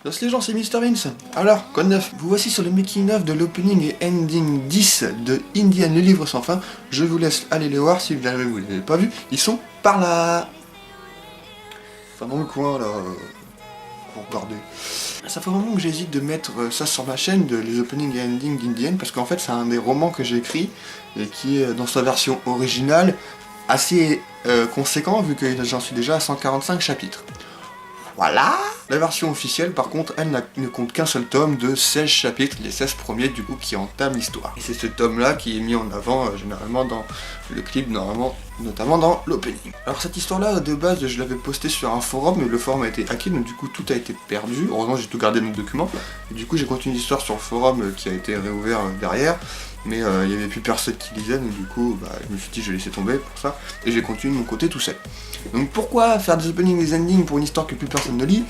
Salut les gens, c'est Mr Vince. Alors, quoi de neuf? Vous voici sur le making of de l'opening et ending 10 de Indian, le livre sans fin. Je vous laisse aller les voir si jamais vous ne les avez pas vus. Ils sont par là. Enfin, dans le coin là. Pour regarder. Ça fait un moment que j'hésite de mettre ça sur ma chaîne, les openings et endings d'Indian, parce qu'en fait c'est un des romans que j'ai écrit et qui est dans sa version originale assez conséquent vu que j'en suis déjà à 145 chapitres. Voilà. La version officielle, par contre, elle ne compte qu'un seul tome de 16 chapitres, les 16 premiers du coup qui entament l'histoire. Et c'est ce tome-là qui est mis en avant généralement dans le clip, notamment dans l'opening. Alors cette histoire-là, de base, je l'avais postée sur un forum, mais le forum a été hacké, donc du coup tout a été perdu. Heureusement, j'ai tout gardé dans le document. Et du coup, j'ai continué l'histoire sur le forum qui a été réouvert derrière. Mais il n'y avait plus personne qui lisait, donc du coup je me suis dit je vais laisser tomber pour ça, et j'ai continué de mon côté tout seul. Donc pourquoi faire des openings et des endings pour une histoire que plus personne ne lit?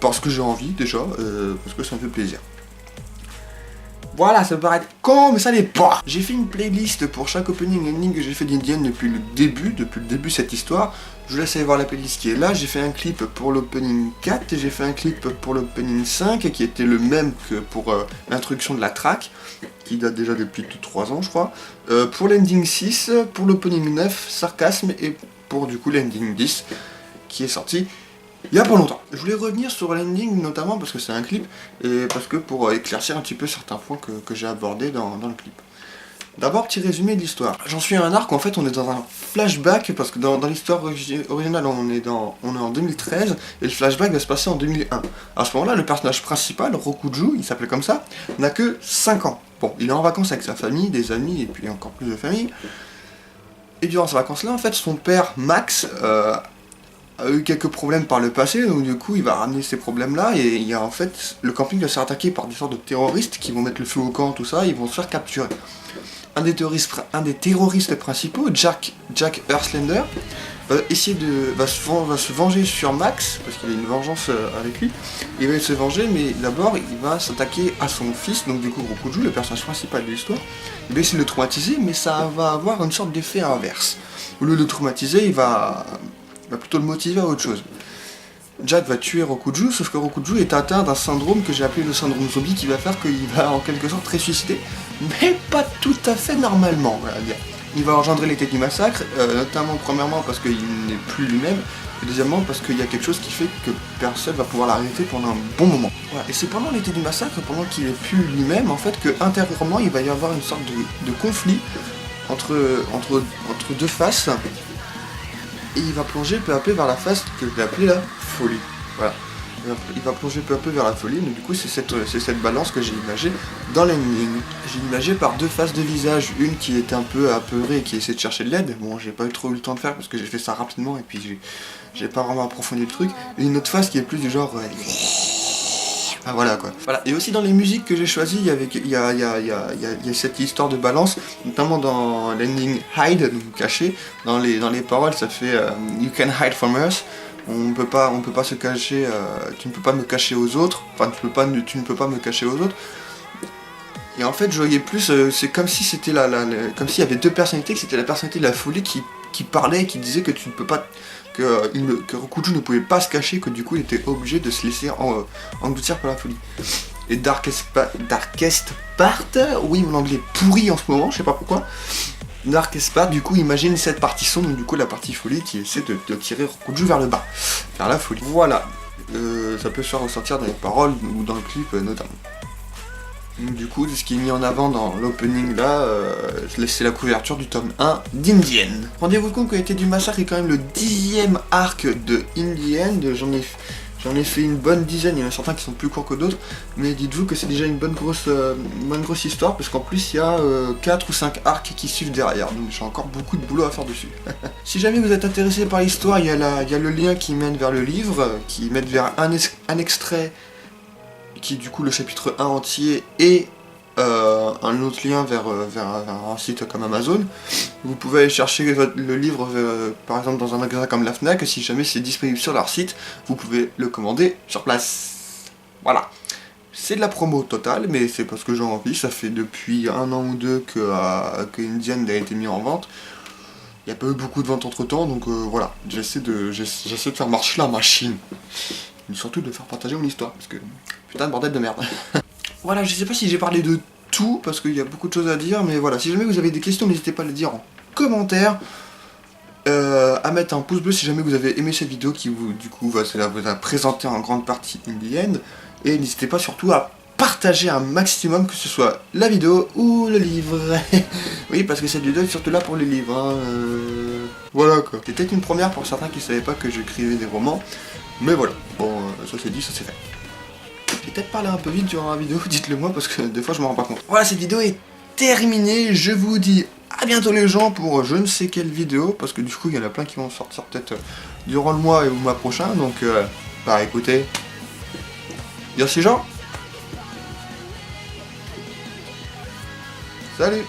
Parce que j'ai envie déjà, parce que ça me fait plaisir. Voilà, ça peut paraître con, mais ça l'est pas. J'ai fait une playlist pour chaque opening et ending que j'ai fait d'Indian depuis le début de cette histoire. Je vous laisse aller voir la playlist qui est là. J'ai fait un clip pour l'opening 4 et j'ai fait un clip pour l'opening 5 qui était le même que pour l'introduction de la track, qui date déjà depuis plus de 3 ans je crois. Pour l'ending 6, pour l'opening 9, Sarcasme, et pour du coup l'ending 10 qui est sorti il y a pas longtemps. Je voulais revenir sur l'ending notamment parce que c'est un clip et parce que pour éclaircir un petit peu certains points que j'ai abordés dans le clip. D'abord, petit résumé de l'histoire. J'en suis à un arc où en fait on est dans un flashback parce que dans l'histoire originale on est en 2013 et le flashback va se passer en 2001. À ce moment-là, le personnage principal, Rokuju, il s'appelait comme ça, n'a que 5 ans. Bon, il est en vacances avec sa famille, des amis et puis encore plus de famille. Et durant ces vacances-là, en fait, son père, Max, a eu quelques problèmes par le passé, donc du coup il va ramener ces problèmes-là, et il y a en fait, le camping va se faire attaquer par des sortes de terroristes qui vont mettre le feu au camp, tout ça, ils vont se faire capturer. Un des terroristes principaux, Jack Earthlander, va se venger sur Max, parce qu'il a une vengeance avec lui. Il va se venger, mais d'abord il va s'attaquer à son fils, donc du coup Rokuju, le personnage principal de l'histoire. Il va essayer de le traumatiser, mais ça va avoir une sorte d'effet inverse. Au lieu de le traumatiser, il va plutôt le motiver à autre chose. Jack va tuer Rokuju, sauf que Rokuju est atteint d'un syndrome que j'ai appelé le syndrome zombie, qui va faire qu'il va en quelque sorte ressusciter, mais pas tout à fait normalement, voilà dire. Il va engendrer l'été du massacre, notamment premièrement parce qu'il n'est plus lui-même, et deuxièmement parce qu'il y a quelque chose qui fait que personne va pouvoir l'arrêter pendant un bon moment. Voilà. Et c'est pendant l'été du massacre, pendant qu'il n'est plus lui-même, en fait, que intérieurement il va y avoir une sorte de conflit entre deux faces. Et il va plonger peu à peu vers la face que je vais appeler la folie. Voilà. Il va plonger peu à peu vers la folie, donc du coup c'est cette balance que j'ai imagée dans l'ending. J'ai imagé par deux faces de visage, une qui était un peu apeurée et qui essayait de chercher de l'aide. Bon, j'ai pas eu trop eu le temps de faire parce que j'ai fait ça rapidement et puis j'ai pas vraiment approfondi le truc. Et une autre face qui est plus du genre... Ah voilà quoi. Voilà. Et aussi dans les musiques que j'ai choisies, il y a cette histoire de balance, notamment dans l'ending Hide, donc caché. Dans les paroles, ça fait You can hide from us. On peut pas se cacher. Tu ne peux pas me cacher aux autres. Enfin, tu ne peux pas me cacher aux autres. Et en fait, je voyais plus. C'est comme si c'était comme s'il y avait deux personnalités. Que c'était la personnalité de la folie qui parlait et qui disait que tu ne peux pas. Que Rokuju ne pouvait pas se cacher, que du coup il était obligé de se laisser engloutir par la folie. Et Darkest Part, oui mon anglais est pourri en ce moment, je sais pas pourquoi. Darkest Part, du coup imagine cette partie sombre, donc du coup la partie folie qui essaie de tirer Rokuju vers le bas, vers la folie. Voilà, ça peut se faire ressentir dans les paroles ou dans le clip notamment. Du coup, ce qui est mis en avant dans l'opening là, c'est la couverture du tome 1 d'Indian. Rendez-vous compte que l'été du massacre est quand même le 10e arc de Indian. J'en ai fait une bonne dizaine, il y en a certains qui sont plus courts que d'autres, mais dites-vous que c'est déjà une bonne grosse histoire, parce qu'en plus il y a 4 ou 5 arcs qui suivent derrière, donc j'ai encore beaucoup de boulot à faire dessus. Si jamais vous êtes intéressé par l'histoire, il y a le lien qui mène vers le livre, qui mène vers un extrait, qui est du coup le chapitre 1 entier, et un autre lien vers un site comme Amazon. Vous pouvez aller chercher le livre par exemple dans un magasin comme la Fnac, si jamais c'est disponible sur leur site, vous pouvez le commander sur place. Voilà. C'est de la promo totale, mais c'est parce que j'ai envie, ça fait depuis 1 an ou 2 que Indian a été mis en vente. Il n'y a pas eu beaucoup de ventes entre temps, donc voilà, j'essaie de faire marcher la machine. et surtout de faire partager mon histoire, parce que putain de bordel de merde. Voilà, je sais pas si j'ai parlé de tout, parce qu'il y a beaucoup de choses à dire, mais voilà, si jamais vous avez des questions, n'hésitez pas à les dire en commentaire, à mettre un pouce bleu si jamais vous avez aimé cette vidéo qui vous, du coup, cela vous a présenté en grande partie In the End, et n'hésitez pas surtout à partager un maximum, que ce soit la vidéo ou le livre. Oui, parce que cette vidéo est surtout là pour les livres, hein. Voilà quoi. C'était peut-être une première pour certains qui savaient pas que j'écrivais des romans, mais voilà. Bon, ça c'est dit, ça c'est fait. J'ai peut-être parlé un peu vite durant la vidéo, dites-le moi parce que des fois je me rends pas compte. Voilà, cette vidéo est terminée, je vous dis à bientôt les gens pour je ne sais quelle vidéo, parce que du coup il y en a plein qui vont sortir peut-être durant le mois ou le mois prochain, donc bah écoutez, merci Jean. Salut.